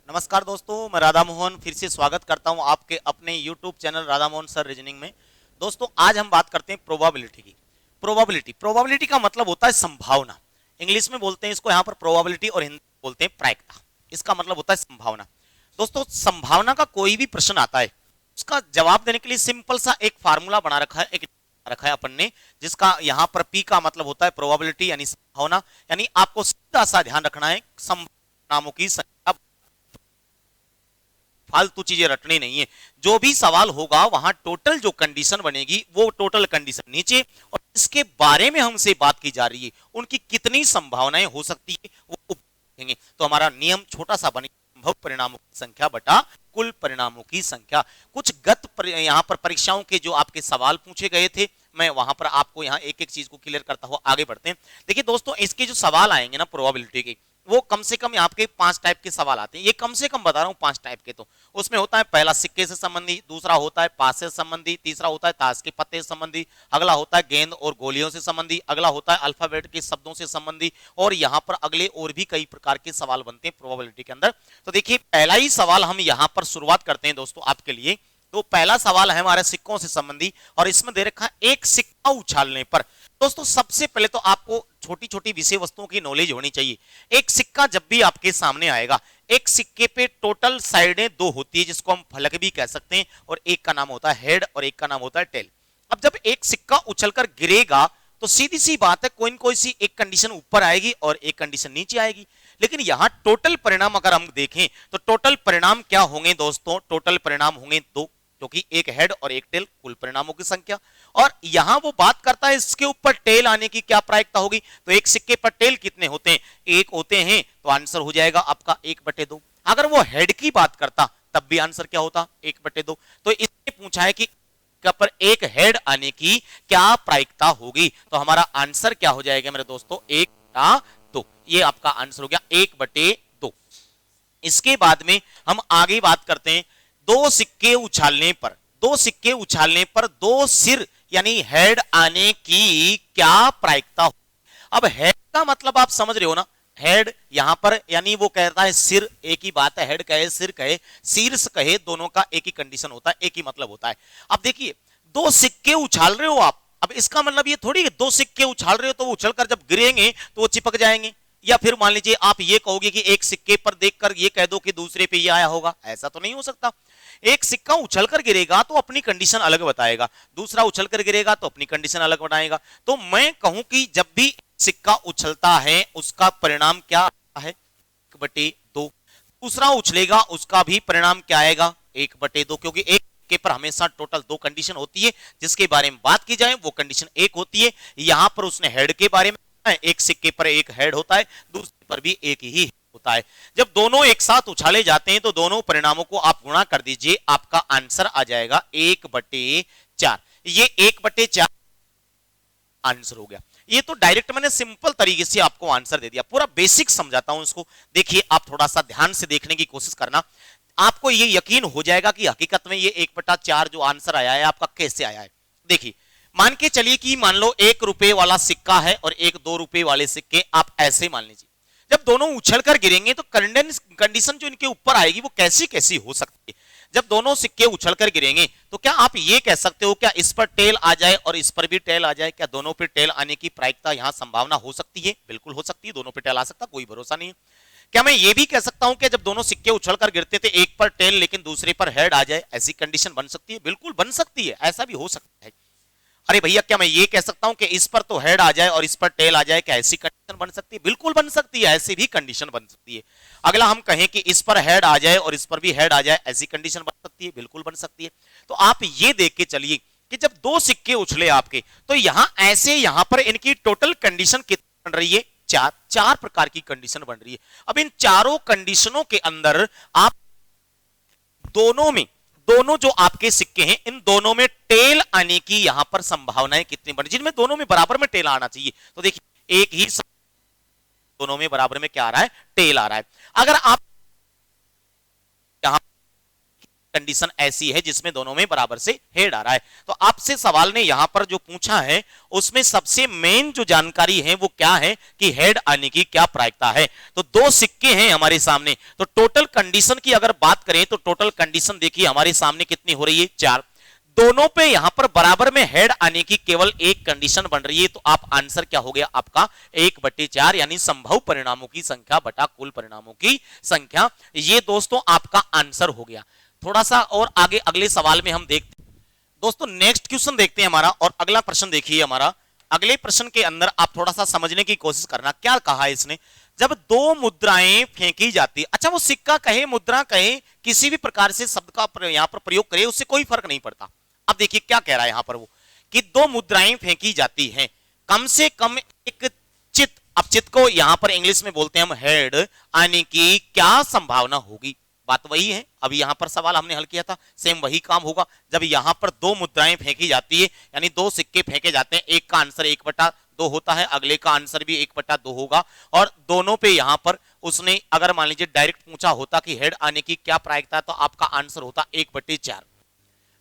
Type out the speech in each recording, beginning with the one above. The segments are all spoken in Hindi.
नमस्कार दोस्तों, मैं राधा मोहन फिर से स्वागत करता हूं आपके अपने YouTube channel Radha Mohan sir reasoning में। दोस्तों आज हम बात करते हैं प्रोबेबिलिटी की। प्रोबेबिलिटी का मतलब होता है संभावना। इंग्लिश में बोलते हैं इसको यहाँ पर प्रोबेबिलिटी और हिंदी में बोलते हैं प्रायिकता। इसका मतलब होता है संभावना। दोस्तों संभावना का कोई भी प्रश्न आता है उसका जवाब देने के लिए सिंपल सा एक फार्मूला बना रखा है अपन ने, जिसका यहाँ पर पी का मतलब होता है प्रोबेबिलिटी यानी संभावना। यानी आपको सीधा सा ध्यान रखना है, नामों की संख्या, फालतू चीजें रटनी नहीं है। जो भी सवाल होगा वहां टोटल जो कंडीशन बनेगी वो टोटल कंडीशन नीचे, और इसके बारे में हमसे बात की जा रही है उनकी कितनी संभावनाएं हो सकती है वो ऊपर देखेंगे। तो हमारा नियम छोटा सा बनेगा, संभव परिणामों की संख्या बटा कुल परिणामों की संख्या। कुछ यहाँ पर परीक्षाओं के जो आपके सवाल पूछे गए थे, मैं वहां पर आपको यहाँ एक एक चीज को क्लियर करता हुआ आगे बढ़ते हैं। देखिए दोस्तों, इसके जो सवाल आएंगे ना प्रोबेबिलिटी के, वो कम से कम आपके 5 टाइप के सवाल आते हैं। ये कम से कम बता रहा हूं 5 टाइप के। तो उसमें होता है पहला सिक्के से संबंधी, दूसरा होता है पास से संबंधी, तीसरा होता है ताश के पत्ते से संबंधी, अगला होता है गेंद और गोलियों से संबंधी, अगला होता है अल्फाबेट के शब्दों से संबंधी, और यहाँ पर अगले और भी कई प्रकार के सवाल बनते हैं प्रोबेबिलिटी के अंदर। तो देखिए पहला ही सवाल हम यहाँ पर शुरुआत करते हैं दोस्तों आपके लिए। तो पहला सवाल है हमारे सिक्कों से संबंधी, और इसमें दे रखा है एक सिक्का उछालने पर। दोस्तों सबसे पहले तो आपको छोटी छोटी विषय वस्तुओं की नॉलेज होनी चाहिए। एक सिक्का जब भी आपके सामने आएगा, एक सिक्के पे टोटल साइडें 2 होती है जिसको हम फलक भी कह सकते हैं, और एक का नाम होता है हेड और एक का नाम होता है टेल। अब जब एक सिक्का उछलकर गिरेगा तो सीधी सी बात है कोई न कोई सी एक कंडीशन ऊपर आएगी और एक कंडीशन नीचे आएगी। लेकिन यहां टोटल परिणाम अगर हम देखें तो टोटल परिणाम क्या होंगे दोस्तों? टोटल परिणाम होंगे 2, क्योंकि एक हेड और एक टेल, कुल परिणामों की संख्या। और यहां वो बात करता है इसके ऊपर टेल आने की क्या प्रायिकता होगी। तो एक सिक्के पर टेल कितने होते हैं? 1 होते हैं, तो आंसर हो जाएगा आपका 1/2। अगर वो हेड की बात करता तब भी आंसर क्या होता? 1/2। तो इसने पूछा है कि पर एक हेड आने की क्या प्रायिकता होगी, तो हमारा आंसर क्या हो जाएगा मेरे दोस्तों? 1/2। ये आपका आंसर हो गया 1/2। इसके बाद में हम आगे बात करते हैं दो सिक्के उछालने पर 2 सिर यानी हेड आने की क्या प्रायिकता हो। अब हेड का मतलब आप समझ रहे हो ना, हेड यहां पर यानी वो कहता है सिर, एक ही बात है, हेड कहे सिर कहे शीर्ष कहे, दोनों का एक ही कंडीशन होता है, एक ही मतलब होता है। अब देखिए 2 सिक्के उछाल रहे हो आप, अब इसका मतलब ये थोड़ी है 2 सिक्के उछाल रहे हो तो वो उछलकर जब गिरेंगे तो वो चिपक जाएंगे। या फिर मान लीजिए आप ये कहोगे कि एक सिक्के पर देखकर ये कह दो कि दूसरे पे ये आया होगा, ऐसा तो नहीं हो सकता। एक सिक्का उछलकर गिरेगा तो अपनी कंडीशन अलग बताएगा, दूसरा उछलकर गिरेगा तो अपनी कंडीशन अलग बताएगा। तो मैं कहूं कि जब भी सिक्का उछलता है उसका परिणाम क्या है? 1/2। दूसरा उछलेगा उसका भी परिणाम क्या आएगा? 1/2, क्योंकि एक सिक्के पर हमेशा टोटल 2 कंडीशन होती है, जिसके बारे में बात की जाए वो कंडीशन 1 होती है। यहां पर उसने हेड के बारे में, एक सिक्के पर एक हेड होता है, दूसरे पर भी एक ही होता है। जब दोनों एक साथ उछाले जाते हैं तो दोनों परिणामों को आप गुणा कर दीजिए, आपका आंसर आ जाएगा 1/4। ये 1/4 आंसर हो गया। ये तो डायरेक्ट मैंने सिंपल तरीके से आपको आंसर दे दिया, पूरा बेसिक समझाता हूं इसको। देखिए आप थोड़ा सा ध्यान से देखने की कोशिश करना, आपको ये यकीन हो जाएगा कि हकीकत में ये 1/4 जो आंसर आया है आपका कैसे आया है। देखिए मान के चलिए कि मान लो 1 रुपए वाला सिक्का है और एक 2 रुपए वाले सिक्के, आप ऐसे मान लीजिए। जब दोनों उछलकर गिरेंगे तो कंडीशन जो इनके ऊपर आएगी वो कैसी कैसी हो सकती है। जब दोनों सिक्के उछलकर गिरेंगे तो क्या आप ये कह सकते हो क्या इस पर टेल आ जाए और इस पर भी टेल आ जाए? क्या दोनों पर टेल आने की प्रायिकता यहां संभावना हो सकती है? बिल्कुल हो सकती है, दोनों पर टेल आ सकता, कोई भरोसा नहीं है। क्या मैं ये भी कह सकता हूं कि जब दोनों सिक्के उछलकर गिरते थे एक पर टेल लेकिन दूसरे पर हेड आ जाए, ऐसी कंडीशन बन सकती है? बिल्कुल बन सकती है, ऐसा भी हो सकता है। अरे भैया क्या मैं ये कह सकता हूं कि इस पर तो हेड आ जाए और इस पर टेल आ जाए, क्या ऐसी कंडीशन बन सकती है? बिल्कुल बन सकती है, ऐसी भी कंडीशन बन सकती है। अगला हम कहें कि इस पर हेड आ जाए और इस पर भी हेड आ जाए, ऐसी कंडीशन बन सकती है? बिल्कुल बन सकती है। तो आप ये देख के चलिए कि जब 2 सिक्के उछले आपके तो यहां ऐसे यहां पर इनकी टोटल कंडीशन कितनी बन रही है? 4 प्रकार की कंडीशन बन रही है। अब इन चारों कंडीशनों के अंदर आप दोनों जो आपके सिक्के हैं इन दोनों में टेल आने की यहां पर संभावनाएं कितनी बड़ी, जिनमें दोनों में बराबर में टेल आना चाहिए। तो देखिए एक ही दोनों में बराबर में क्या आ रहा है? टेल आ रहा है। अगर आप यहां कंडीशन ऐसी है जिसमें दोनों में बराबर से हेड आ रहा है। तो आपसे सवाल ने यहां पर जो पूछा है उसमें सबसे मेन जो जानकारी है वो क्या है कि हेड आने की क्या प्रायिकता है। तो दो सिक्के हैं हमारे सामने, तो टोटल कंडीशन की अगर बात करें तो टोटल कंडीशन देखिए हमारे सामने कितनी हो रही है, 4। दोनों पे यहां पर बराबर में हेड आने की केवल एक कंडीशन बन रही है। तो आप आंसर क्या हो गया आपका 1/4 यानी संभव परिणामों की संख्या बटा कुल परिणामों की संख्या। ये दोस्तों आपका आंसर हो गया। थोड़ा सा और आगे अगले सवाल में हम देखते हैं दोस्तों, नेक्स्ट क्वेश्चन देखते हैं हमारा। और अगला प्रश्न देखिए हमारा, अगले प्रश्न के अंदर आप थोड़ा सा समझने की कोशिश करना। क्या कहा है इसने, जब दो मुद्राएं फेंकी जाती, अच्छा वो सिक्का कहे मुद्रा कहे किसी भी प्रकार से शब्द का यहां पर प्रयोग करे उससे कोई फर्क नहीं पड़ता। अब देखिए क्या कह रहा है यहां पर वो कि दो मुद्राएं फेंकी जाती हैं, कम से कम एक चित, अब चित को यहां पर इंग्लिश में बोलते हैं हम हेड आने की क्या संभावना होगी। बात वही है, अभी यहां पर सवाल हमने हल किया था, सेम वही काम होगा। जब यहां पर दो मुद्राएं फेंकी जाती है यानी दो सिक्के फेंके जाते हैं, एक का आंसर 1/2 होता है, अगले का आंसर भी 1/2 होगा। और दोनों पे यहां पर उसने अगर मान लीजिए डायरेक्ट पूछा होता कि हेड आने की क्या प्रायिकता है तो आपका आंसर होता 1/4।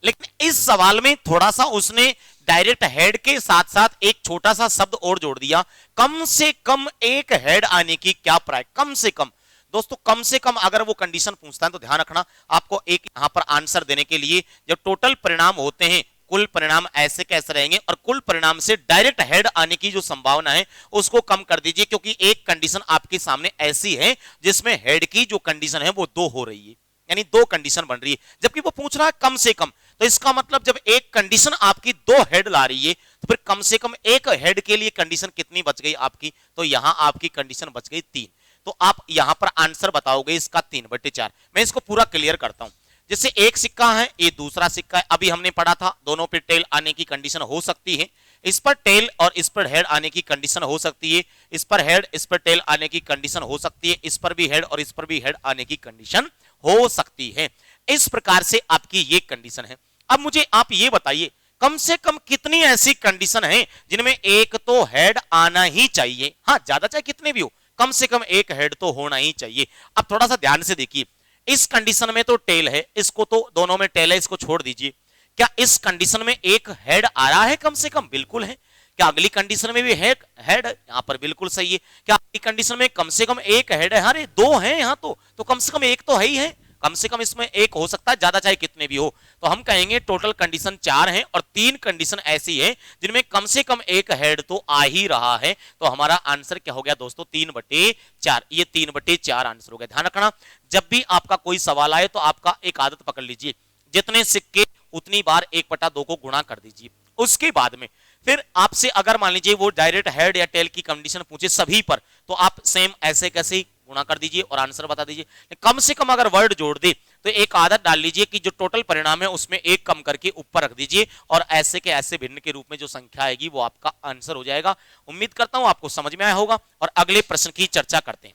लेकिन इस सवाल में थोड़ा सा उसने डायरेक्ट हेड के साथ साथ एक छोटा सा शब्द और जोड़ दिया, कम से कम एक हेड आने की क्या प्रायिकता। कम से कम दोस्तों, कम से कम अगर वो कंडीशन पूछता है तो ध्यान रखना आपको एक यहां पर आंसर देने के लिए जब टोटल परिणाम होते हैं कुल परिणाम ऐसे कैसे रहेंगे और कुल परिणाम से डायरेक्ट हेड आने की जो संभावना है उसको कम कर दीजिए, क्योंकि एक कंडीशन आपके सामने ऐसी है जिसमें हेड की जो कंडीशन है वो 2 हो रही है, यानी 2 कंडीशन बन रही है, जबकि वो पूछ रहा है कम से कम। तो इसका मतलब जब एक कंडीशन आपकी 2 हेड ला रही है तो फिर कम से कम एक हेड के लिए कंडीशन कितनी बच गई आपकी, तो यहां आपकी कंडीशन बच गई 3। तो आप यहां पर आंसर बताओगे इसका 3/4। मैं इसको पूरा क्लियर करता हूं। जैसे एक सिक्का है, ये दूसरा सिक्का है, अभी हमने पढ़ा था दोनों पे टेल आने की कंडीशन हो सकती है, इस पर टेल और इस पर हेड आने की कंडीशन हो सकती है, इस पर हेड इस पर टेल आने की कंडीशन हो सकती है, इस पर भी हेड और इस पर भी हेड आने की कंडीशन हो सकती है। इस प्रकार से आपकी ये कंडीशन है। अब मुझे आप ये बताइए कम से कम कितनी ऐसी कंडीशन है जिनमें एक तो हेड आना ही चाहिए, हाँ ज्यादा चाहे कितने भी हो कम से कम एक हेड तो होना ही चाहिए। अब थोड़ा सा ध्यान से देखिए, इस कंडीशन में तो टेल है, इसको तो दोनों में टेल है, इसको छोड़ दीजिए। क्या इस कंडीशन में एक हेड आ रहा है कम से कम, बिल्कुल है। क्या अगली कंडीशन में भी हेड यहां पर बिल्कुल सही है। क्या अगली कंडीशन में कम से कम एक हेड है, अरे 2 है यहां तो कम से कम एक तो है ही है, कम से कम इसमें एक हो सकता है, ज्यादा चाहे कितने भी हो। तो हम कहेंगे टोटल कंडीशन 4 है और 3 कंडीशन ऐसी है जिनमें कम से कम एक हेड तो आ ही रहा है। तो हमारा आंसर क्या हो गया दोस्तों 3/4, ये 3/4 आंसर हो गया। ध्यान रखना जब भी आपका कोई सवाल आए तो आपका एक आदत पकड़ लीजिए, जितने सिक्के उतनी बार 1/2 को गुणा कर दीजिए। उसके बाद में फिर आपसे अगर मान लीजिए वो डायरेक्ट हेड या टेल की कंडीशन पूछे सभी पर, तो आप सेम ऐसे कैसे ही गुणा कर दीजिए और आंसर बता दीजिए। कम से कम अगर वर्ड जोड़ दे तो एक आदत डाल लीजिए कि जो टोटल परिणाम है उसमें एक कम करके ऊपर रख दीजिए और ऐसे के ऐसे भिन्न के रूप में जो संख्या आएगी वो आपका आंसर हो जाएगा। उम्मीद करता हूं आपको समझ में आया होगा और अगले प्रश्न की चर्चा करते हैं।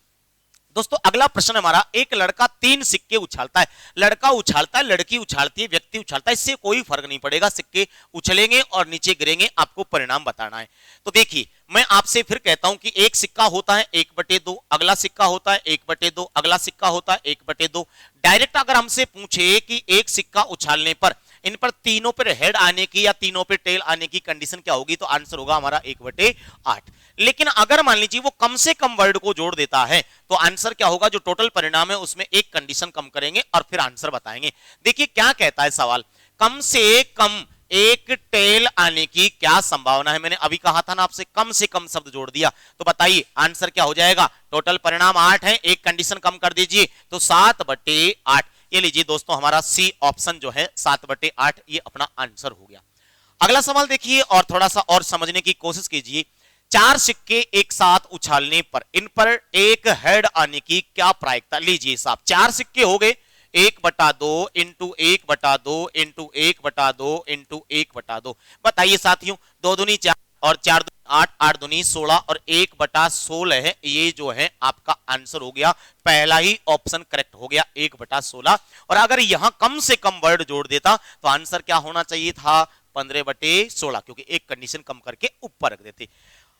दोस्तों अगला प्रश्न हमारा, एक लड़का 3 सिक्के उछालता है, लड़का उछालता है, लड़की उछालती है, व्यक्ति उछालता है, इससे कोई फर्क नहीं पड़ेगा, सिक्के उछलेंगे और नीचे गिरेंगे, आपको परिणाम बताना है। तो देखिए मैं आपसे फिर कहता हूं कि एक सिक्का होता है 1/2, अगला सिक्का होता है 1/2, अगला सिक्का होता है 1/2। डायरेक्ट अगर हमसे पूछे कि एक सिक्का उछालने पर इन पर तीनों पर हेड आने की या तीनों पर टेल आने की कंडीशन क्या होगी, तो आंसर होगा हमारा 1/8। लेकिन अगर मान लीजिए वो कम से कम वर्ड को जोड़ देता है तो आंसर क्या होगा, जो टोटल परिणाम है उसमें एक कंडीशन कम करेंगे और फिर आंसर बताएंगे। देखिए क्या कहता है सवाल, कम से कम एक टेल आने की क्या संभावना है। मैंने अभी कहा था ना आपसे, कम से कम शब्द जोड़ दिया, तो बताइए आंसर क्या हो जाएगा। टोटल परिणाम 8 है, एक कंडीशन कम कर दीजिए तो 7/8। ये लीजिए दोस्तों हमारा सी ऑप्शन जो है 7/8 ये अपना आंसर हो गया। अगला सवाल देखिए और थोड़ा सा और समझने की कोशिश कीजिए। 4 सिक्के एक साथ उछालने पर इन पर एक हेड आने की क्या प्रायिकता। लीजिए साहब 4 सिक्के हो गए, 1/2 इंटू 1/2 इंटू 1/2 इंटू 1/2। बताइए साथियों, 2 दूनी 4 और 4 दूनी 8, 8 दूनी 16 और 1/16 है, ये जो है आपका आंसर हो गया। पहला ही ऑप्शन करेक्ट हो गया 1/16। और अगर यहां कम से कम वर्ड जोड़ देता तो आंसर क्या होना चाहिए था 15/16, क्योंकि एक कंडीशन कम करके ऊपर रख देते।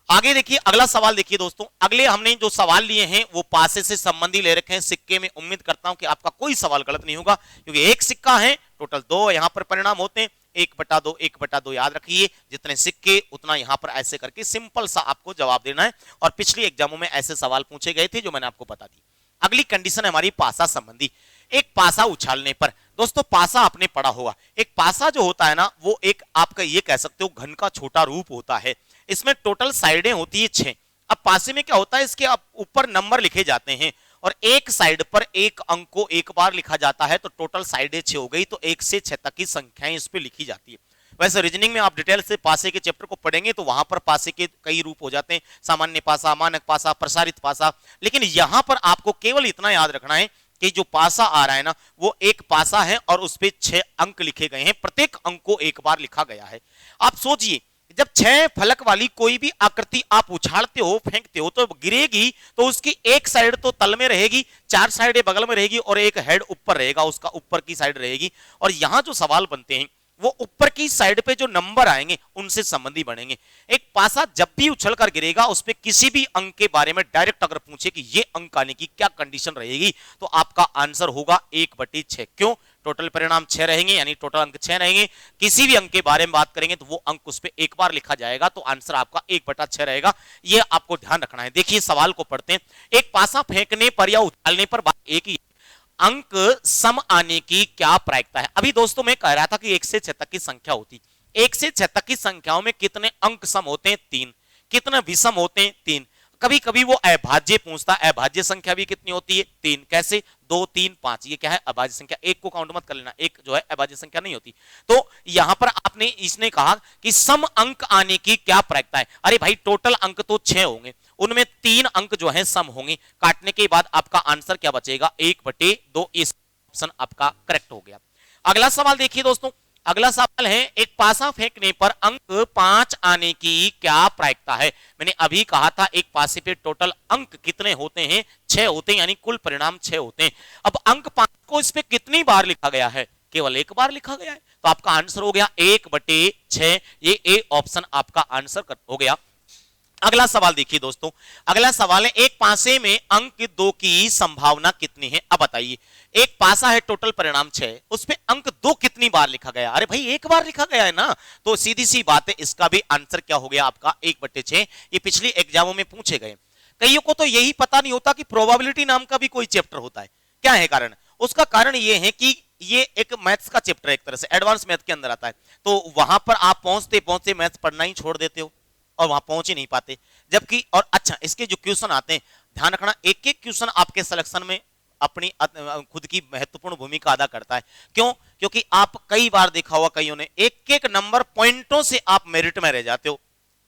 आगे देखिए अगला सवाल देखिए दोस्तों, अगले हमने जो सवाल लिए हैं वो पासे से संबंधी ले रखे हैं सिक्के में। उम्मीद करता हूं कि आपका कोई सवाल गलत नहीं होगा, क्योंकि एक सिक्का है, टोटल दो यहां पर परिणाम होते हैं, 1/2 1/2 याद रखिए, जितने सिक्के उतना यहां पर ऐसे करके सिंपल सा आपको जवाब देना है। और पिछली एग्जामों में ऐसे सवाल पूछे गए थे जो मैंने आपको बता दी। अगली कंडीशन है हमारी पासा संबंधी। एक पासा उछालने पर, दोस्तों पासा आपने पढ़ा होगा, एक पासा जो होता है ना वो एक आपका ये कह सकते हो घन का छोटा रूप होता है। इसमें टोटल साइडें होती है 6। अब पासे में क्या होता है, इसके ऊपर नंबर लिखे जाते हैं और एक साइड पर एक अंक को एक बार लिखा जाता है, तो टोटल साइडें 6 हो गई, तो 1 से 6 तक की संख्याएं इस पे लिखी जाती है। वैसे रीजनिंग में आप डिटेल से पासे के चैप्टर को पढ़ेंगे तो वहां पर पासे के कई रूप हो जाते हैं, सामान्य पासा, मानक पासा, प्रसारित पासा, लेकिन यहां पर आपको केवल इतना याद रखना है कि जो पासा आ रहा है ना वो एक पासा है और उस पे 6 अंक लिखे गए हैं, प्रत्येक अंक को एक बार लिखा गया है। आप सोचिए जब 6 फलक वाली कोई भी आकृति आप उछालते हो, फेंकते हो, तो गिरेगी तो उसकी एक साइड तो तल में रहेगी, 4 साइडें बगल में रहेगी और एक हेड ऊपर रहेगा, उसका ऊपर की साइड रहेगी। और यहां जो सवाल बनते हैं वो ऊपर की साइड पे जो नंबर आएंगे उनसे संबंधी बनेंगे। एक पासा जब भी उछल कर गिरेगा उस पे किसी भी अंक के बारे में डायरेक्ट अगर पूछे कि ये अंक आने की क्या कंडीशन रहेगी, तो आपका आंसर होगा 1/6। क्यों? टोटल परिणाम 6 रहेंगे, यानी टोटल अंक 6 रहेंगे। किसी भी अंक के बारे में बात करेंगे तो वो अंक उस पे एक बार लिखा जाएगा, तो आंसर आपका 1/6 रहेगा। ये आपको ध्यान रखना है। देखिए सवाल को पढ़ते हैं। एक पासा फेंकने पर या उछालने पर बात एक ही, अंक सम आने की क्या प्रायिकता है? अभी दोस्तों मैं कह रहा था कि 1 से 6 तक की संख्या होती, 1 से 6 तक की संख्याओं में कितने अंक सम होते हैं? 3। कितने विषम होते हैं? 3। कभी कभी वो अभाज्य पूछता है, अभाज्य संख्या भी कितनी होती है? 3। कैसे? 2 3 5, ये क्या है? अभाज्य संख्या। एक को काउंट मत कर लेना, एक जो है अभाज्य संख्या नहीं होती। तो यहां पर आपने इसने कहा कि सम अंक आने की क्या प्रायिकता है। अरे भाई टोटल अंक तो 6 होंगे, उनमें 3 अंक जो है सम होंगे, काटने के बाद आपका आंसर क्या बचेगा? 1/2। इस ऑप्शन आपका करेक्ट हो गया। अगला सवाल देखिए दोस्तों, अगला सवाल है एक पासा फेंकने पर अंक 5 आने की क्या प्रायिकता है? मैंने अभी कहा था एक पासे पे टोटल अंक कितने होते हैं? 6 होते हैं, यानी कुल परिणाम 6 होते हैं। अब अंक 5 को इस पे कितनी बार लिखा गया है? केवल एक बार लिखा गया है, तो आपका आंसर हो गया 1/6। ये ए ऑप्शन आपका आंसर हो गया। अगला सवाल देखिए दोस्तों, अगला सवाल है एक पासे में अंक 2 की संभावना कितनी है? अब बताइए, एक पासा है, टोटल परिणाम 6, उस पे अंक 2 कितनी बार लिखा गया? अरे भाई एक बार लिखा गया है ना, तो सीधी सी बात है, इसका भी आंसर क्या हो गया आपका? 1/6। ये पिछली एग्जामों में पूछे गए। कईयों को तो यही पता नहीं होता कि प्रोबेबिलिटी नाम का भी कोई चैप्टर होता है। क्या है कारण? उसका कारण ये है कि ये एक मैथ्स का चैप्टर है, एक तरह से एडवांस मैथ के अंदर आता है, तो वहां पर आप पहुंचते पहुंचते मैथ्स पढ़ना ही छोड़ देते हो और वहां पहुंच ही नहीं पाते। जबकि और अच्छा, इसके जो क्वेश्चन आते हैं, ध्यान रखना, एक एक क्वेश्चन आपके सिलेक्शन में अपनी खुद की महत्वपूर्ण भूमिका अदा करता है। क्यों? क्योंकि आप कई बार देखा होगा, कईयों ने एक एक नंबर पॉइंटों से आप मेरिट में रह जाते हो।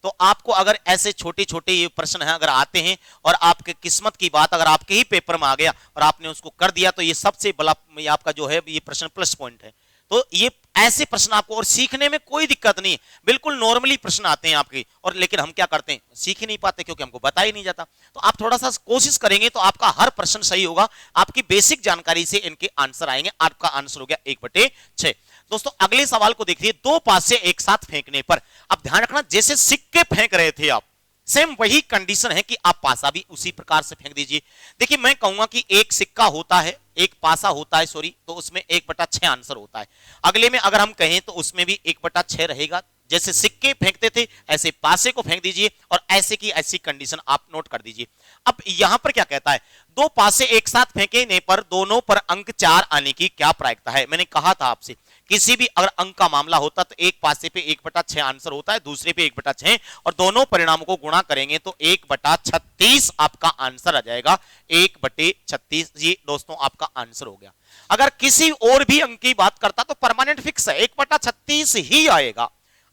तो आपको अगर ऐसे छोटे छोटे ये प्रश्न हैं अगर आते हैं और आपके किस्मत की बात अगर आपके ही पेपर में आ गया और आपने उसको कर दिया, तो ये सबसे बड़ा आपका जो है ये प्रश्न प्लस पॉइंट है। तो ये ऐसे प्रश्न आपको, और सीखने में कोई दिक्कत नहीं, बिल्कुल नॉर्मली प्रश्न आते हैं आपके, और लेकिन हम क्या करते हैं, सीख ही नहीं पाते क्योंकि हमको बता ही नहीं जाता। तो आप थोड़ा सा कोशिश करेंगे तो आपका हर प्रश्न सही होगा, आपकी बेसिक जानकारी से इनके आंसर आएंगे। आपका आंसर हो गया 1/6। दोस्तों अगले सवाल को देखिए, 2 पासे एक साथ फेंकने पर, अब ध्यान रखना जैसे सिक्के फेंक रहे थे आप, सेम वही कंडीशन है कि आप पासा भी उसी प्रकार से फेंक दीजिए। देखिए मैं कहूंगा कि एक सिक्का होता है, एक पासा होता है, सॉरी, तो उसमें 1/6 आंसर होता है। अगले में अगर हम कहें तो उसमें भी 1/6 रहेगा। जैसे सिक्के फेंकते थे ऐसे पासे को फेंक दीजिए और ऐसे की ऐसी कंडीशन आप नोट कर दीजिए। अब यहां पर क्या कहता है, 2 पासे एक साथ फेंकने पर दोनों पर अंक 4 आने की क्या प्रायिकता है? मैंने कहा था आपसे, किसी भी अगर अंक का मामला होता तो एक पासे पे 1/6 आंसर होता है, दूसरे पे 1/6, और दोनों परिणामों को गुणा करेंगे तो 1/36 आपका आंसर आ जाएगा। 1/36 ये दोस्तों आपका आंसर हो गया। अगर किसी और भी अंक की बात करता तो परमानेंट फिक्स है, 1/36 ही आएगा।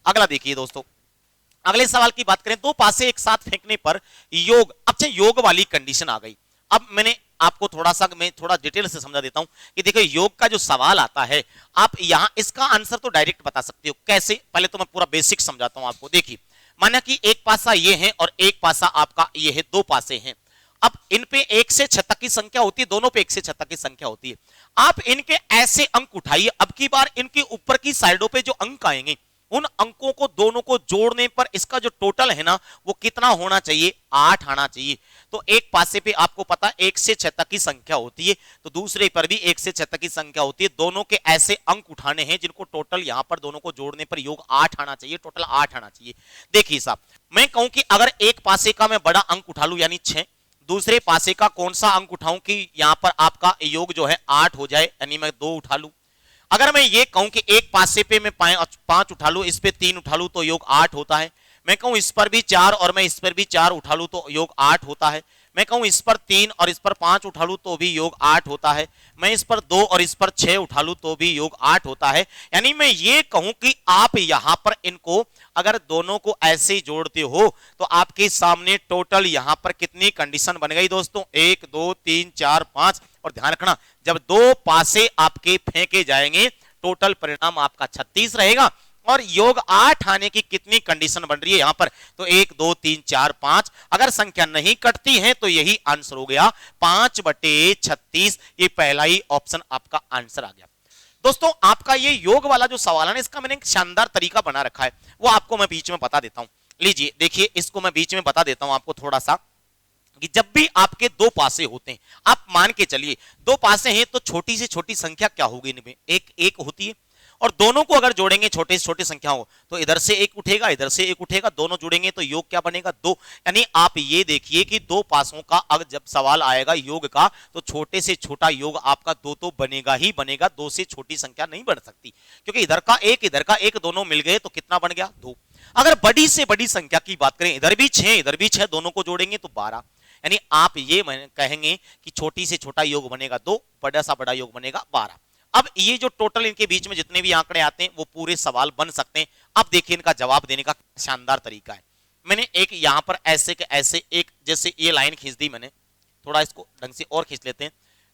अगला देखिए दोस्तों, अगले सवाल की बात करें, 2 पासे एक साथ फेंकने पर योग, अच्छा योग वाली कंडीशन आ गई। अब मैंने आपको मैं थोड़ा डिटेल से समझा देता हूं कि देखिए योग का जो सवाल आता है, आप यहां इसका आंसर तो डायरेक्ट बता सकते हो। कैसे? पहले तो मैं पूरा बेसिक समझाता हूं आपको। देखिए माना कि एक पासा ये है और एक पासा आपका ये है, 2 पासे हैं। अब इन पे 1 से 6 तक की संख्या होती है, दोनों पे 1 से 6 तक की संख्या होती है। आप इनके ऐसे अंक उठाइए, अब की बार इनके ऊपर की साइडों पे जो अंक आएंगे उन अंकों को दोनों को जोड़ने पर इसका जो टोटल है ना वो कितना होना चाहिए, 8 आना चाहिए। तो एक पासे पे आपको पता है 1 से 6 तक की संख्या होती है, तो दूसरे पर भी 1 से 6 तक की संख्या होती है। दोनों के ऐसे अंक उठाने हैं जिनको टोटल यहां पर दोनों को जोड़ने पर योग 8 आना चाहिए, टोटल 8 आना चाहिए। देखिए साहब, मैं कहूं कि अगर एक पासे का मैं बड़ा अंक उठा लूं यानी 6, दूसरे पासे का कौन सा अंक उठाऊं कि यहां पर आपका योग जो है 8 हो जाए, यानी मैं 2 उठा लूं। अगर मैं ये कहूं कि एक पासे पे मैं 5 उठा लूं, इस पे 3 उठा लूं तो योग 8 होता है। मैं कहूं इस पर भी 4 और मैं इस पर भी 4 उठा लूं तो योग 8 होता है। मैं कहूं इस पर 3 और इस पर 5 उठा लूं तो भी योग 8 होता है। मैं इस पर 2 और इस पर 6 उठा लूं तो भी योग 8 होता है। यानी मैं ये कहूं कि आप यहां पर इनको अगर दोनों को ऐसे जोड़ते हो तो आपके सामने टोटल यहां पर कितनी कंडीशन बन गई दोस्तों, 1 2 3 4 5। और ध्यान रखना, जब दो पासे आपके फेंके जाएंगे टोटल परिणाम आपका 36 रहेगा। और योग 8 आने की कितनी कंडीशन बन रही है यहां पर, तो 1 2 3 4 5। अगर संख्या नहीं कटती है तो यही आंसर हो गया 5/36। ये पहला ही ऑप्शन आपका आंसर आ गया। दोस्तों आपका ये योग वाला जो सवाल है ना, इसका मैंने एक शानदार तरीका बना रखा है, वो आपको मैं बीच में बता देता हूं। लीजिए देखिए, इसको मैं बीच में बता देता हूं आपको थोड़ा सा, कि जब भी आपके दो पासे होते हैं, आप मान के चलिए दो पासे हैं तो छोटी से छोटी संख्या क्या होगी इनमें, एक होती है। और दोनों को अगर जोड़ेंगे छोटे से छोटी संख्या हो तो इधर से एक उठेगा, इधर से एक उठेगा, दोनों जुड़ेंगे तो योग क्या बनेगा, 2। यानी आप ये देखिए कि दो पासों का अगर जब सवाल आएगा योग का तो छोटे से छोटा योग आपका 2 तो बनेगा ही बनेगा, 2 से छोटी संख्या नहीं बन सकती, क्योंकि इधर का एक दोनों मिल गए तो कितना बन गया, 2। अगर बड़ी से बड़ी संख्या की बात करें, इधर भी 6 इधर भी 6, दोनों को जोड़ेंगे तो 12। यानी आप ये कहेंगे कि छोटी से छोटा योग बनेगा 2, बड़ा सा बड़ा योग बनेगा 12। अब ये जो टोटल इनके बीच में जितने भी आंकड़े आते हैं वो पूरे सवाल बन सकते हैं। अब देखिए इनका जवाब देने का शानदार तरीका है। मैंने एक यहां पर ऐसे के ऐसे एक जैसे ये लाइन खींच दी मैंने, थोड़ा इसको ढंग से और खींच लेते हैं,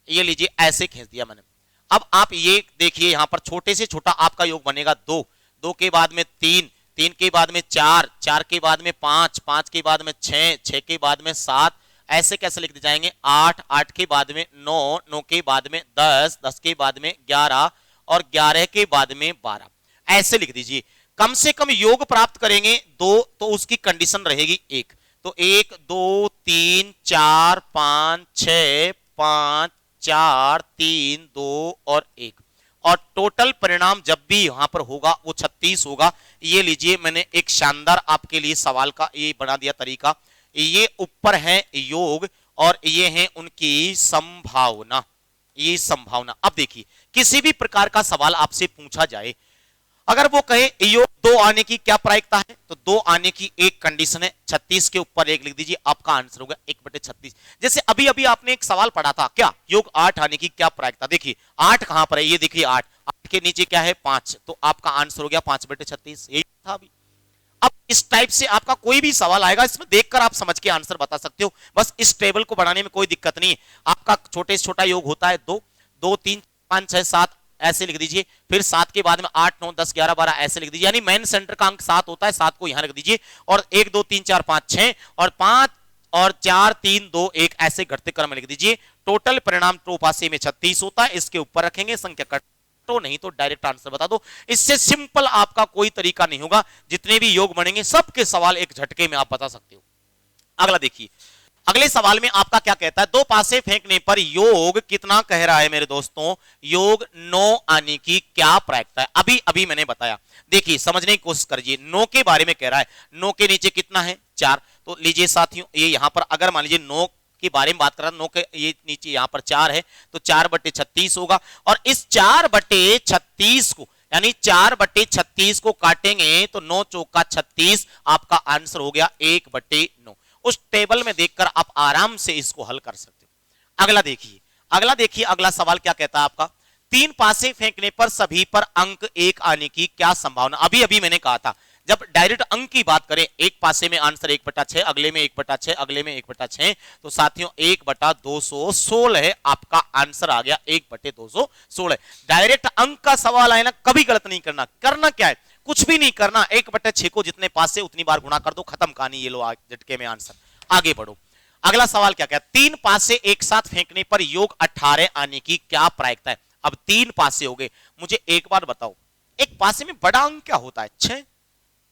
ये लीजिए ऐसे खींच दिया मैंने। अब आप ये देखिए यहां पर छोटे से छोटा आपका योग बनेगा 2, 2 के बाद में 3, 3 के बाद में 4, 4 के बाद में 5, 5 के बाद में 6, 6 के बाद में 7, ऐसे कैसे लिख जाएंगे 8, 8 के बाद में 9, 9 के बाद में 10, 10 के बाद में 11 और 11 के बाद में 12, ऐसे लिख दीजिए। कम से कम योग प्राप्त करेंगे 2 तो उसकी कंडीशन रहेगी 1। तो 1 2 3 4 5 6 5 4 3 2 और 1, और टोटल परिणाम जब भी यहां पर होगा वो 36 होगा। ये लीजिए मैंने एक शानदार आपके लिए सवाल का ये बना दिया तरीका। ये ऊपर है योग और ये है उनकी संभावना, ये संभावना। अब देखिए किसी भी प्रकार का सवाल आपसे पूछा जाए, अगर वो कहे योग 2 आने की क्या प्रायिकता है, तो 2 आने की एक कंडीशन है, 36 के ऊपर 1 लिख दीजिए, आपका आंसर होगा 1/36। जैसे अभी अभी आपने एक सवाल पढ़ा था, क्या योग 8 आने की क्या प्रायिकता, देखिए 8 कहां पर है, ये देखिए 8 के नीचे क्या है 5, तो आपका आंसर हो गया 5/36, यही था अभी। अब इस टाइप से आपका कोई भी सवाल आएगा, इसमें देखकर आप समझ के आंसर बता सकते हो। बस इस टेबल को बनाने में कोई दिक्कत नहीं है। आपका छोटे से छोटा योग होता है 2, 2 3 5 6 7 ऐसे लिख दीजिए, फिर 7 के बाद में 8 9 10 11 12 ऐसे लिख दीजिए। यानी मेन सेंटर का अंक 7 होता है, 7 को यहां रख दीजिए, और 1 2 3 4 5 6 और 5 और 4 3 2 1 ऐसे घटते क्रम में लिख दीजिए। टोटल परिणाम टो पासे में 36 होता है, इसके ऊपर रखेंगे, संख्या कट तो नहीं तो डायरेक्ट आंसर बता दो। इससे सिंपल आपका कोई तरीका नहीं होगा, जितने भी योग बनेंगे सबके सवाल एक झटके में आप बता सकते हो। अगला देखिए, अगले सवाल में आपका क्या कहता है, दो पासे फेंकने पर योग कितना कह रहा है मेरे दोस्तों, योग 9 आने की क्या प्रायिकता है। अभी अभी मैंने बताया, देखिए समझने की कोशिश करिए, 9 के बारे में कह रहा है, 9 के नीचे कितना है 4, तो लीजिए साथियों ये यहां पर अगर मान लीजिए 9 के बारे में बात कर रहा है, 9 के ये नीचे यहां पर 4 है तो 4/36 होगा, और इस 4/36 को यानी 4/36 को काटेंगे तो 9 चौका 36, आपका आंसर हो गया 1/9। उस टेबल में देखकर आप आराम से इसको हल कर सकते हो। अगला देखिए, अगला सवाल क्या कहता है आपका, 3 पासे फेंकने पर सभी पर अंक 1 आने की क्या संभावना। अभी अभी मैंने कहा था जब डायरेक्ट अंक की बात करें, एक पासे में आंसर 1/6, अगले में 1/6, अगले में 1/6, तो साथियों 1/216 है, आपका आंसर आ गया 1/216। डायरेक्ट अंक का सवाल आए ना, कभी गलत नहीं करना। करना क्या है, कुछ भी नहीं करना, 1/6 को जितने पास से उतनी बार गुणा कर दो, खत्म कहानी, ये लो झटके में आंसर। आगे बढ़ो, अगला सवाल क्या कहता है, 3 पासे एक साथ फेंकने पर योग 18 आने की क्या प्रायिकता है। अब 3 पासे हो गए, मुझे एक बार बताओ एक पासे में बड़ा अंक क्या होता है 6,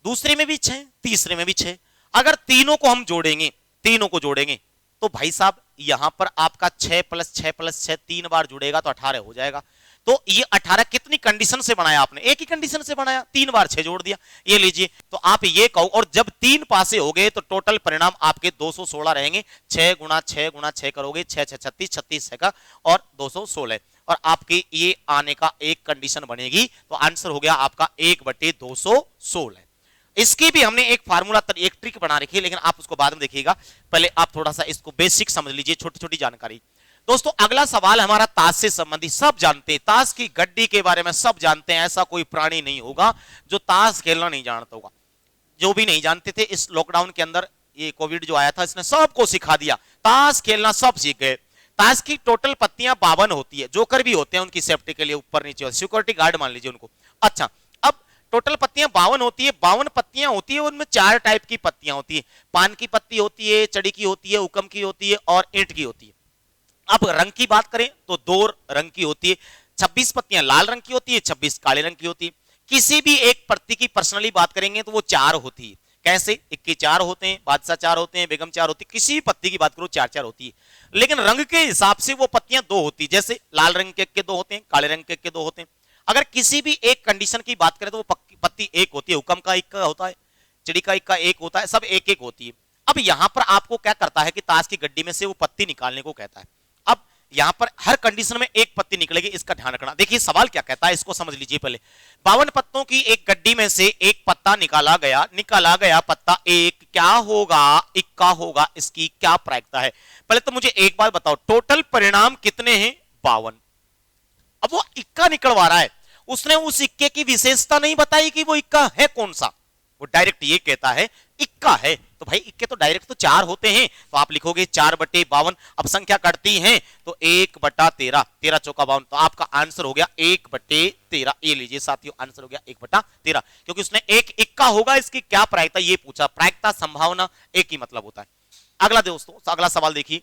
दूसरे में भी 6, तीसरे में भी 6। अगर तीनों को हम जोड़ेंगे, तीनों को जोड़ेंगे तो भाई साहब यहां पर आपका 6 प्लस 6 प्लस 6 3 बार जुड़ेगा तो 18 हो जाएगा। तो ये 18 कितनी कंडीशन से बनाया आपने? एक ही कंडीशन से बनाया, 3 बार 6 जोड़ दिया। ये लीजिए, तो आप ये कहो, और जब 3 पासे हो गए तो टोटल परिणाम आपके 216 रहेंगे। 6 गुणा 6 गुणा 6 करोगे, 6 6 36, 36 6 का और 216, और आपकी ये आने का एक कंडीशन बनेगी, तो आंसर हो गया आपका 1/216। इसकी भी हमने एक फार्मूला, एक ट्रिक बना रखी है, लेकिन आप उसको बाद में देखिएगा। पहले आप थोड़ा सा इसको बेसिक समझ लीजिए, छोटी छोटी जानकारी। दोस्तों अगला सवाल हमारा ताश से संबंधित। सब जानते हैं ताश की गड्डी के बारे में, सब जानते हैं, ऐसा कोई प्राणी नहीं होगा जो ताश खेलना नहीं जानता होगा। जो भी नहीं जानते थे, इस लॉकडाउन के अंदर ये कोविड जो आया था, इसने सबको सिखा दिया, ताश खेलना सब सीख गए। ताश की टोटल पत्तियां 52 होती है, जोकर भी होते हैं उनकी सेफ्टी के लिए, ऊपर नीचे सिक्योरिटी गार्ड मान लीजिए उनको। अच्छा, अब टोटल पत्तियां 52 होती है, 52 पत्तियां होती है, उनमें 4 टाइप की पत्तियां होती है। पान की पत्ती होती है, चड़ी की होती है, उकम की होती है और ईंट की होती है। अब रंग की बात करें तो 2 रंग की होती है, 26 पत्तियां लाल रंग की होती है, 26 काले रंग की होती है। किसी भी एक पत्ती की पर्सनली बात करेंगे तो वो 4 होती है। कैसे? इक्के 4 होते हैं, बादशाह 4 होते हैं, बेगम 4 होती है, किसी भी पत्ती की बात करो 4-4 होती है। लेकिन रंग के हिसाब से वो पत्तियां 2 होती है, जैसे लाल रंग के इक्के 2 होते हैं, काले रंग के इक्के 2 होते हैं। अगर किसी भी एक कंडीशन की बात करें तो वो पत्ती 1 होती है, हुक्म का इक्का होता है, चिड़ी का इक्का 1 होता है, सब 1-1 होती है। अब यहां पर आपको क्या करता है कि ताश की गड्डी में से वो पत्ती निकालने को कहता है। अब यहां पर हर कंडीशन में एक पत्ती निकलेगी, इसका ध्यान रखना। देखिए सवाल क्या कहता है, इसको समझ लीजिए पहले। 52 पत्तों की एक गड्डी में से एक पत्ता निकाला गया पत्ता एक क्या होगा? इक्का होगा। इसकी क्या प्रायिकता है? पहले तो मुझे एक बात बताओ, टोटल परिणाम कितने हैं? 52। अब वो इक्का निकलवा रहा है, उसने उस इक्के की विशेषता नहीं बताई कि वो इक्का है कौन सा, वो डायरेक्ट ये कहता है इक्का है। तो भाई इक्के तो डायरेक्ट तो 4 होते हैं, तो आप लिखोगे 4/52। अब संख्या कटती है तो 1/13, 13 चौका 52, तो आपका आंसर हो गया 1/13। ये लीजिए साथियों, आंसर हो गया 1/13, क्योंकि उसने एक इक्का होगा, इसकी क्या प्रायिकता ये पूछा। प्रायिकता संभावना एक ही मतलब होता है। अगला दोस्तों, अगला सवाल देखिए।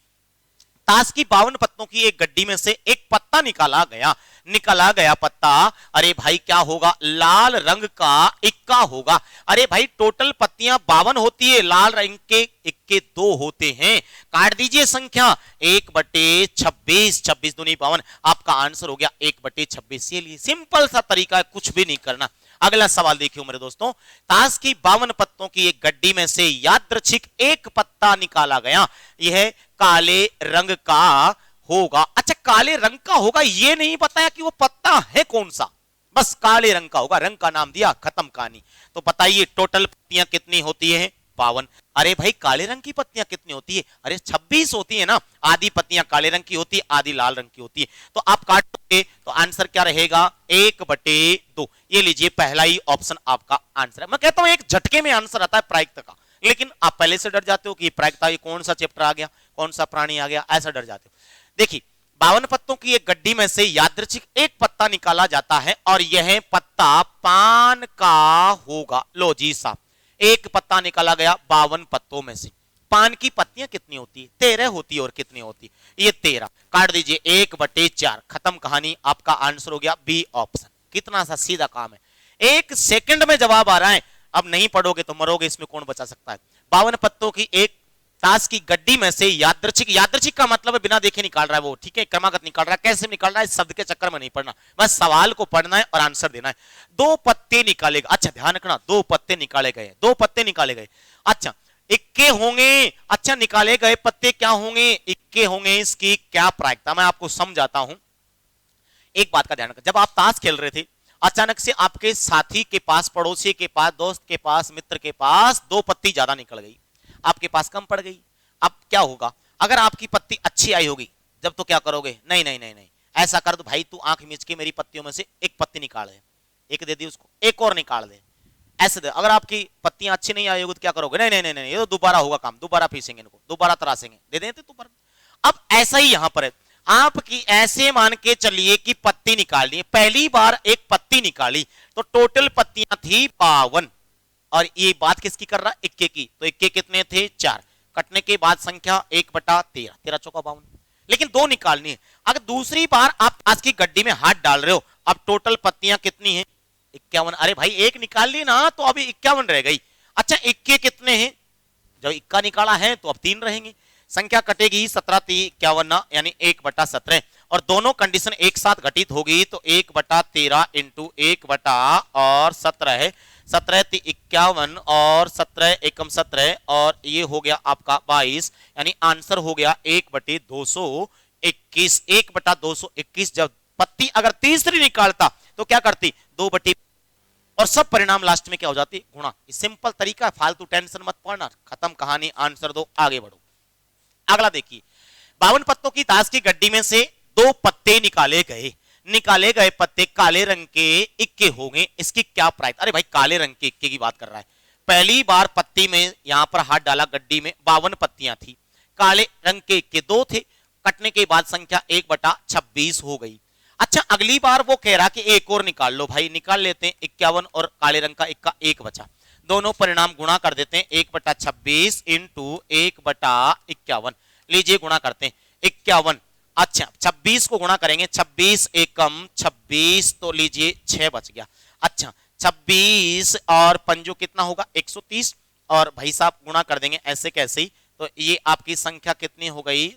ताश की 52 पत्तों की एक गड्डी में से एक पत्ता निकाला गया पत्ता, अरे भाई क्या होगा? लाल रंग का इक्का होगा। अरे भाई टोटल पत्तियां 52 होती है, लाल रंग के इक्के 2 होते हैं। काट दीजिए संख्या, 1/26, 26 दूनी 52, आपका आंसर हो गया 1/26। ये लिए सिंपल सा तरीका है, कुछ भी नहीं करना। अगला सवाल देखिए मेरे दोस्तों। ताश की 52 पत्तों की एक गड्डी में से यादृच्छिक एक पत्ता निकाला गया, यह काले रंग का होगा। अच्छा, काले रंग का होगा, ये नहीं बताया कि वो पत्ता है कौन सा, बस काले रंग का होगा, रंग का नाम दिया, खत्म कहानी। तो बताइए टोटल पत्तियां कितनी होती है? 52। अरे भाई काले रंग की पत्तियां कितनी होती है? अरे 26 होती है ना। आधी पत्तियां काले रंग की होती है, आधी लाल रंग की होती है। तो आप काटोगे तो आंसर क्या रहेगा? 1/2। ये लीजिए पहला ही ऑप्शन आपका आंसर है। मैं कहता हूं एक झटके में आंसर आता है प्रायिकता का, लेकिन आप पहले से डर जाते हो कि प्रायिकता ये कौन सा चैप्टर आ गया, कौन सा प्राणी आ गया, ऐसा डर जाते हो। देखिए 52 पत्तों की एक गड्डी में से यादृच्छिक एक पत्ता निकाला जाता है और यह पत्ता पान का होगा। लो जी साहब, एक पत्ता निकाला गया 52 पत्तों में से। पान की पत्तियां कितनी होती है? 13 होती है। और कितनी होती है? ये 13। काट दीजिए 1/4, खत्म कहानी। आपका आंसर हो गया बी ऑप्शन। कितना सा सीधा काम है, 1 सेकंड में जवाब आ रहा है। अब नहीं पढ़ोगे तो मरोगे, इसमें कौन बचा सकता है। 52 पत्तों की एक ताश की गड्डी में से यादृच्छिक का मतलब है बिना देखे निकाल रहा है वो, ठीक है, क्रमागत निकाल रहा है। कैसे निकाल रहा है, शब्द के चक्कर में नहीं पढ़ना, बस सवाल को पढ़ना है और आंसर देना है। 2 पत्ते निकाले गए, अच्छा ध्यान रखना, 2 पत्ते निकाले गए, 2 पत्ते निकाले गए। अच्छा इक्के होंगे, अच्छा निकाले गए पत्ते क्या होंगे? इक्के होंगे। इसकी क्या प्रायिकता, मैं आपको समझाता हूं। एक बात का ध्यान रखना, जब आप ताश खेल रहे थे, अचानक से आपके साथी के पास, पड़ोसी के पास, दोस्त के पास, मित्र के पास 2 पत्ती ज्यादा निकल गई, आपके पास कम पड़ गई। अब क्या होगा? अगर आपकी पत्ती अच्छी आई होगी जब, तो क्या करोगे? नहीं नहीं नहीं नहीं, ऐसा कर दो भाई, तू आंख मीच के मेरी पत्तियों में से एक पत्ती निकाल दे, एक दे दी उसको, एक और निकाल दे, ऐसे दे। अगर आपकी पत्तियां अच्छी नहीं आई होगी तो क्या करोगे? नहीं नहीं नहीं नहीं, ये तो दोबारा होगा काम, दोबारा पीसेंगे इनको, दोबारा तरासेंगे, दे देते दोबारा। अब ऐसा ही यहां पर है, आपकी ऐसे मान के चलिए कि पत्ती निकालनी है, पहली बार एक पत्ती निकाली तो टोटल पत्तियां थी 52, और ये बात किसकी कर रहा है? इक्के की। तो इक्के कितने थे? 4। कटने के बाद संख्या 1/13, 13 चौका 52, लेकिन 2 निकालनी है। अगर दूसरी बार आप ताश की गड्डी में हाथ डाल रहे हो, अब टोटल पत्तियां कितनी हैं? 51। अरे भाई एक निकाल ली ना तो अभी 51 रह गई। अच्छा इक्के कितने हैं, जब इक्का निकाला है तो अब 3 रहेंगे, संख्या कटेगी 17 यानी 1/17 और दोनों कंडीशन एक साथ घटित होगी तो 1/13 इंटू 1/17 है, 17 51 और 17 एकम 17 और ये हो गया आपका 22 यानी आंसर हो गया 1/221। 1/221 जब पत्ती अगर तीसरी निकालता तो क्या करती 2/, और सब परिणाम लास्ट में क्या हो जाती गुणा। सिंपल तरीका, फालतू टेंशन मत पड़ना, खत्म कहानी, आंसर दो आगे बढ़ो। अगला देखिए 52 पत्तों की ताश की गड्डी में से 2 पत्ते निकाले गए पत्ते काले रंग के इक्के होंगे, इसकी क्या प्रायिकता। अरे भाई काले रंग के इक्के की बात कर रहा है, पहली बार पत्ती में यहां पर हाथ डाला, गड्डी में 52 पत्तियां थी, काले रंग के इक्के 2 थे, कटने के बाद संख्या 1/26 हो गई। अच्छा अगली बार वो कह रहा कि एक और निकाल लो, भाई निकाल लेते हैं, 51 और काले रंग का इक्का 1 बचा, दोनों परिणाम गुणा कर देते हैं, 1/26 इंटू 1/51, लीजिए गुणा करते हैं 51। अच्छा 26 को गुणा करेंगे, 26 एकम 26 तो लीजिए 6 बच गया। अच्छा 26 और पंजो कितना होगा 130 और भाई साहब गुणा कर देंगे ऐसे कैसे ही, तो ये आपकी संख्या कितनी हो गई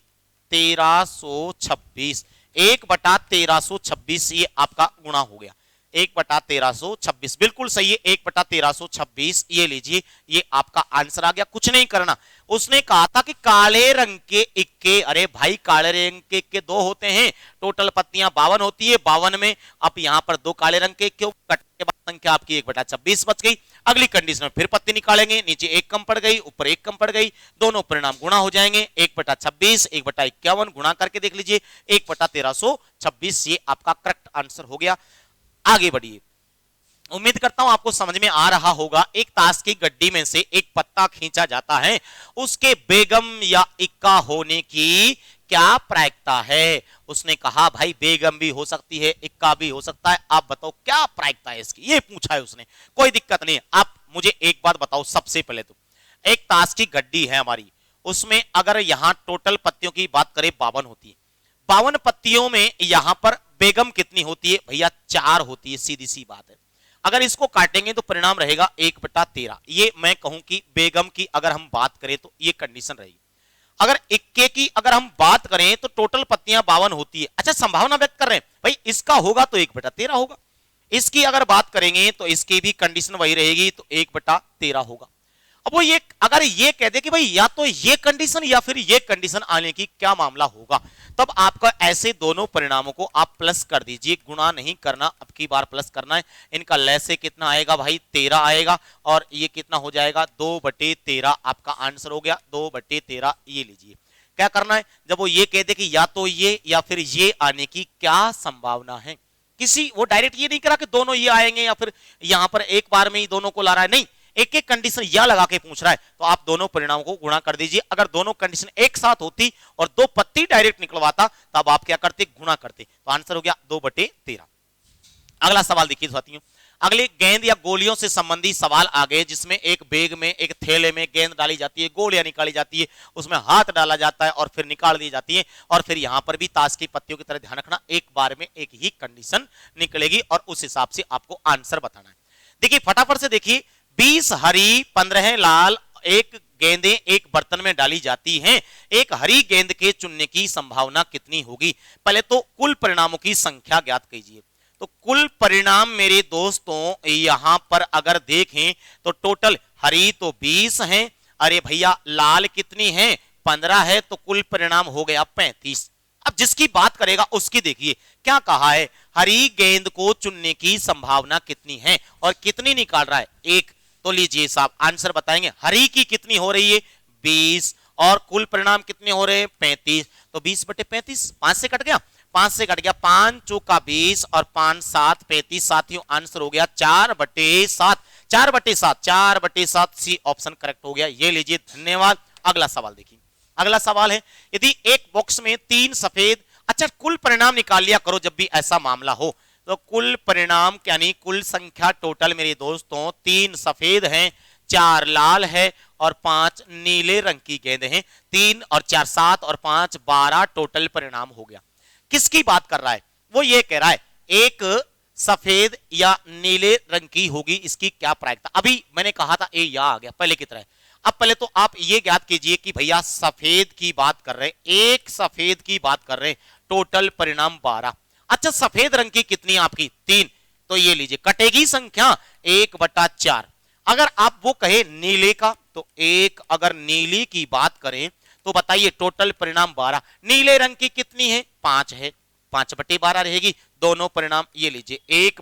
1326। 1/1326 ये आपका गुणा हो गया, 1/1326 बिल्कुल सही है, 1/1326 ये लीजिए, ये आपका आंसर आ गया। कुछ नहीं करना, उसने कहा था कि काले रंग के इक्के, अरे भाई काले रंग के इक्के 2 होते हैं, टोटल पत्तियां 52 होती है, 52 में अब यहां पर 2 काले रंग के इक्के, कटने के बाद संख्या आपकी 1/26 बच गई। अगली कंडीशन में फिर पत्ती निकालेंगे, नीचे 1 कम पड़ गई, ऊपर 1 कम पड़ गई, दोनों परिणाम गुणा हो जाएंगे, 1/26 1/51 गुणा करके देख लीजिए 1/1326, ये आपका करेक्ट आंसर हो गया। आगे बढ़िए, उम्मीद करता हूं आपको समझ में आ रहा होगा। एक ताश की गड्डी में से एक पत्ता खींचा जाता है, उसके बेगम या इक्का होने की क्या प्रायिकता है। उसने कहा भाई बेगम भी हो सकती है, इक्का भी हो सकता है, आप बताओ क्या प्रायिकता है इसकी, ये पूछा है उसने, कोई दिक्कत नहीं है। आप मुझे एक बात बताओ, सबसे पहले तो एक ताश की गड्डी है हमारी, उसमें अगर यहां टोटल पत्तियों की बात करें 52 होती है, 52 पत्तियों में यहां पर बेगम कितनी होती है भैया 4 होती है, सीधी सी बात है। अगर इसको काटेंगे तो परिणाम रहेगा 1/13। ये मैं कहूं कि बेगम की अगर हम बात करें तो ये कंडीशन रहेगी। अगर इक्के की अगर हम बात करें तो टोटल पत्तियां 52 होती है। अच्छा संभावना व्यक्त कर रहे हैं भाई, इसका होगा तो 1/13 होगा, इसकी अगर बात करेंगे तो इसकी भी कंडीशन वही रहेगी, तो 1/13 होगा। अब वो ये अगर ये कह दे कि भाई या तो ये कंडीशन या फिर ये कंडीशन आने की क्या मामला होगा, तब आपका ऐसे दोनों परिणामों को आप प्लस कर दीजिए, गुणा नहीं करना, अब की बार प्लस करना है। इनका लय से कितना आएगा भाई 13 आएगा, और ये कितना हो जाएगा 2/13 आपका आंसर हो गया, 2/13 ये लीजिए। क्या करना है, जब वो ये कह दे कि या तो ये या फिर ये आने की क्या संभावना है, किसी वो डायरेक्ट ये नहीं करा कि दोनों ये आएंगे या फिर यहां पर एक बार में ही दोनों को ला रहा है, नहीं, एक एक कंडीशन या लगा के पूछ रहा है, तो आप दोनों परिणामों को गुणा कर दीजिए। अगर दोनों कंडीशन एक साथ होती और 2 पत्ती डायरेक्ट निकलवाता तब आप क्या करते गुणा करते, तो आंसर हो गया 2/13। अगला सवाल देखिए साथियों, अगले गेंद या गोलियों से संबंधी सवाल आ गए, जिसमें एक बैग में एक थैले में गेंद डाली जाती है, गोलियां निकाली जाती है, उसमें हाथ डाला जाता है और फिर निकाल दी जाती है, और फिर यहां पर भी ताश की पत्तियों की तरह ध्यान रखना, एक बार में एक ही कंडीशन निकलेगी और उस हिसाब से आपको आंसर बताना है। देखिए फटाफट से देखिए, 20 हरी 15 लाल एक गेंदें एक बर्तन में डाली जाती हैं, एक हरी गेंद के चुनने की संभावना कितनी होगी। पहले तो कुल परिणामों की संख्या ज्ञात कीजिए। तो कुल परिणाम मेरे दोस्तों यहां पर अगर देखें तो टोटल हरी तो 20 हैं, अरे भैया लाल कितनी है 15 है, तो कुल परिणाम हो गया 35। अब जिसकी बात करेगा उसकी देखिए क्या कहा है, हरी गेंद को चुनने की संभावना कितनी है और कितनी निकाल रहा है 1, तो लीजिए साहब आंसर बताएंगे, हरी की कितनी हो रही है 20 और कुल परिणाम कितने हो रहे हैं 35, तो 20/35 5 से कट गया, 5 से कट गया, 5 चौका 20 और 5 7 35, साथियों आंसर हो गया 4/7, 4/7, 4/7 सी ऑप्शन करेक्ट हो गया, ये लीजिए धन्यवाद। अगला सवाल देखिए, अगला सवाल है, यदि एक बॉक्स में 3 सफेद, अच्छा कुल परिणाम निकाल लिया करो जब भी ऐसा मामला हो, तो कुल परिणाम यानी कुल संख्या टोटल मेरे दोस्तों 3 सफेद हैं, 4 लाल है और 5 नीले रंग की गेंद हैं, 3 और 4 7 और 5 12 टोटल परिणाम हो गया। किसकी बात कर रहा है, वो ये कह रहा है एक सफेद या नीले रंग की होगी, इसकी क्या प्रायिकता। अभी मैंने कहा था ए या आ गया पहले की तरह। अब पहले तो आप ये ज्ञात कीजिए कि भैया सफेद की बात कर रहे हैं, एक सफेद की बात कर रहे हैं, टोटल परिणाम 12। अच्छा सफेद रंग की कितनी आपकी 3, तो ये लीजिए कटेगी संख्या 1/4। अगर आप वो कहे नीले का तो एक, अगर नीली की बात करें तो बताइए टोटल परिणाम 12, नीले रंग की कितनी है 5 है, 5/12 रहेगी। दोनों परिणाम ये लीजिए 1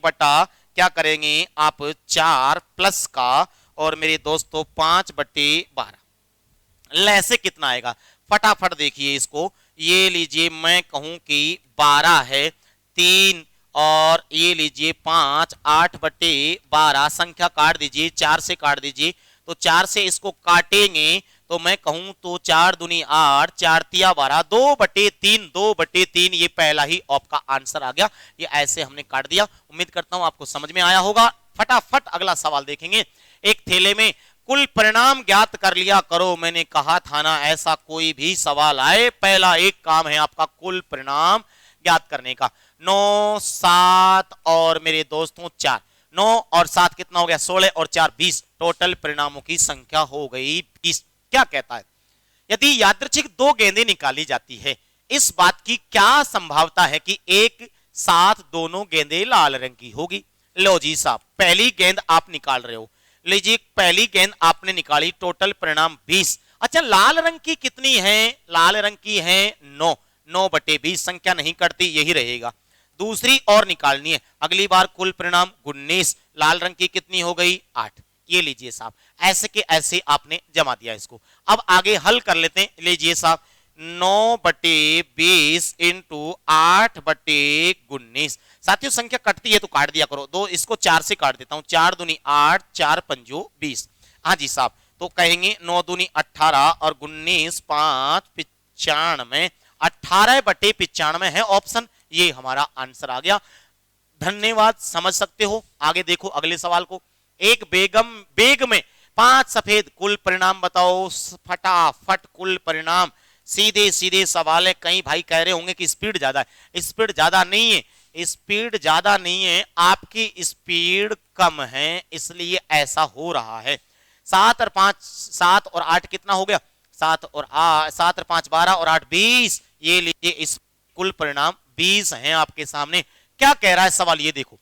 क्या करेंगे आप 4 प्लस का और मेरे दोस्तों 5/12 ऐसे कितना आएगा फटाफट देखिए इसको। ये लीजिए मैं कहूं कि 12 है 3 और ये लीजिए 5, 8/12 संख्या काट दीजिए, 4 से काट दीजिए, तो 4 से इसको काटेंगे तो मैं कहूं तो 4 दूनी 8, 4 तिया 12, 2/3, 2/3 ये पहला ही आपका आंसर आ गया। ये ऐसे हमने काट दिया। उम्मीद करता हूं आपको समझ में आया होगा। फटाफट अगला सवाल देखेंगे। एक थैले में कुल परिणाम ज्ञात कर लिया करो, मैंने कहा था ना ऐसा कोई भी सवाल आए पहला एक काम है आपका कुल परिणाम ज्ञात करने का। 9, 7 और मेरे दोस्तों 4, 9 और 7 कितना हो गया 16 और 4 20, टोटल परिणामों की संख्या हो गई 20। क्या कहता है यदि यादृच्छिक 2 गेंदें निकाली जाती है, इस बात की क्या संभावना है कि एक साथ दोनों गेंदें लाल रंग की होगी। लो जी साहब पहली गेंद आप निकाल रहे हो, लीजिए पहली गेंद आपने निकाली, टोटल परिणाम 20। अच्छा लाल रंग की कितनी है, लाल रंग की है 9, 9/20 संख्या नहीं कटती यही रहेगा। दूसरी और निकालनी है, अगली बार कुल परिणाम 19, लाल रंग की कितनी हो गई 8। ये लीजिए साहब ऐसे के ऐसे आपने जमा दिया इसको। अब आगे हल कर लेते हैं, लीजिए साहब 9/20 इंटू 8/19। साथियों संख्या कटती है तो काट दिया करो, दो इसको 4 से काट देता हूं, 4 दूनी 8, 4 पंजो 20। हाँ जी साहब तो कहेंगे 9 दूनी 18 और 19 5 95, 18/95 है ऑप्शन, ये हमारा आंसर आ गया। धन्यवाद समझ सकते हो। आगे देखो अगले सवाल को। एक बेग में 5 सफेद, कुल परिणाम बताओ। फटाफट कुल परिणाम, सीधे सीधे सवाल है। कई भाई कह रहे होंगे कि स्पीड ज्यादा है, स्पीड ज्यादा नहीं है, स्पीड ज्यादा नहीं है, आपकी स्पीड कम है इसलिए ऐसा हो रहा है। 7 और 5, 7 और 8 कितना हो गया 7 और 5 12 और 8 20। ये लीजिए इस कुल परिणाम 20 हैं आपके सामने। क्या कह रहा है सवाल ये देखो,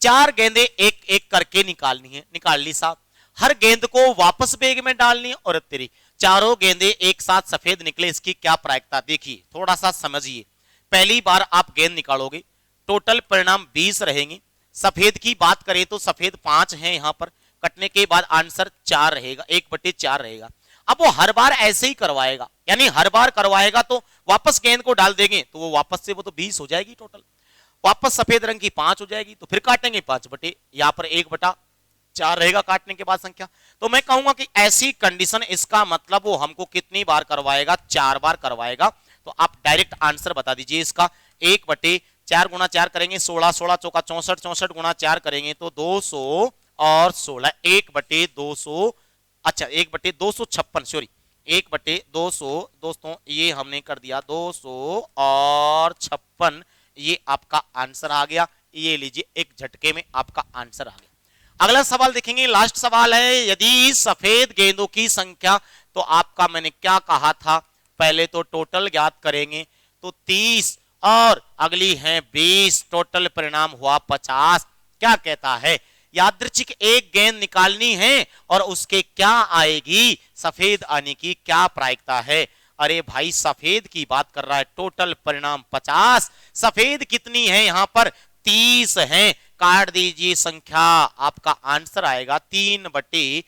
4 गेंदें एक एक करके निकालनी है, निकाल ली साहब। हर गेंद को वापस बैग में डालनी है और तेरी चारों गेंदें एक साथ सफेद निकले, इसकी क्या प्रायिकता देखिए थोड़ा सा समझिए। पहली बार आप गेंद निकालोगे, टोटल परिणाम 20 रहेंगे। सफेद की बात करें तो सफेद 5 है, यहां पर कटने के बाद आंसर 4 रहेगा, 1/4 रहेगा। अब वो हर बार ऐसे ही करवाएगा, यानी हर बार करवाएगा तो वापस गेंद को डाल देंगे तो वो वापस से वो तो 20 हो जाएगी टोटल, वापस सफेद रंग की 5 हो जाएगी, तो फिर काटेंगे 5 यहां पर 1/4 रहेगा काटने के बाद संख्या। तो मैं कहूंगा कि ऐसी कंडीशन, इसका मतलब वो हमको कितनी बार करवाएगा 4 बार करवाएगा। तो आप डायरेक्ट आंसर बता दीजिए इसका। 1/4 गुणा 4 करेंगे 16, 16 चौका 64, 64 गुणा 4 करेंगे तो 200 और 16, 1/200। अच्छा 1/256 सॉरी 1/200 दोस्तों, ये हमने कर दिया 256, ये आपका आंसर आ गया। ये लीजिए एक झटके में आपका आंसर आ गया। अगला सवाल देखेंगे, लास्ट सवाल है। यदि सफेद गेंदों की संख्या, तो आपका मैंने क्या कहा था, पहले तो टोटल ज्ञात करेंगे तो 30 और अगली है 20, टोटल परिणाम हुआ 50। क्या कहता है यादृच्छिक एक गेंद निकालनी है और उसके क्या आएगी, सफेद आने की क्या प्रायिकता है। अरे भाई सफेद की बात कर रहा है, टोटल परिणाम 50, सफेद कितनी है यहां पर 30 है, काट दीजिए संख्या, आपका आंसर आएगा 3/5।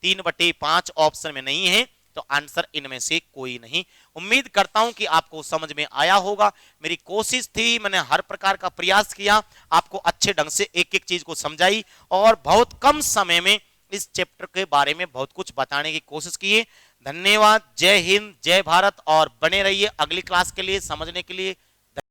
3/5 ऑप्शन में नहीं है तो आंसर इनमें से कोई नहीं। उम्मीद करता हूं कि आपको समझ में आया होगा। मेरी कोशिश थी, मैंने हर प्रकार का प्रयास किया, आपको अच्छे ढंग से एक एक चीज को समझाई और बहुत कम समय में इस चैप्टर के बारे में बहुत कुछ बताने की कोशिश की। धन्यवाद, जय हिंद, जय भारत और बने रहिए अगली क्लास के लिए समझने के लिए।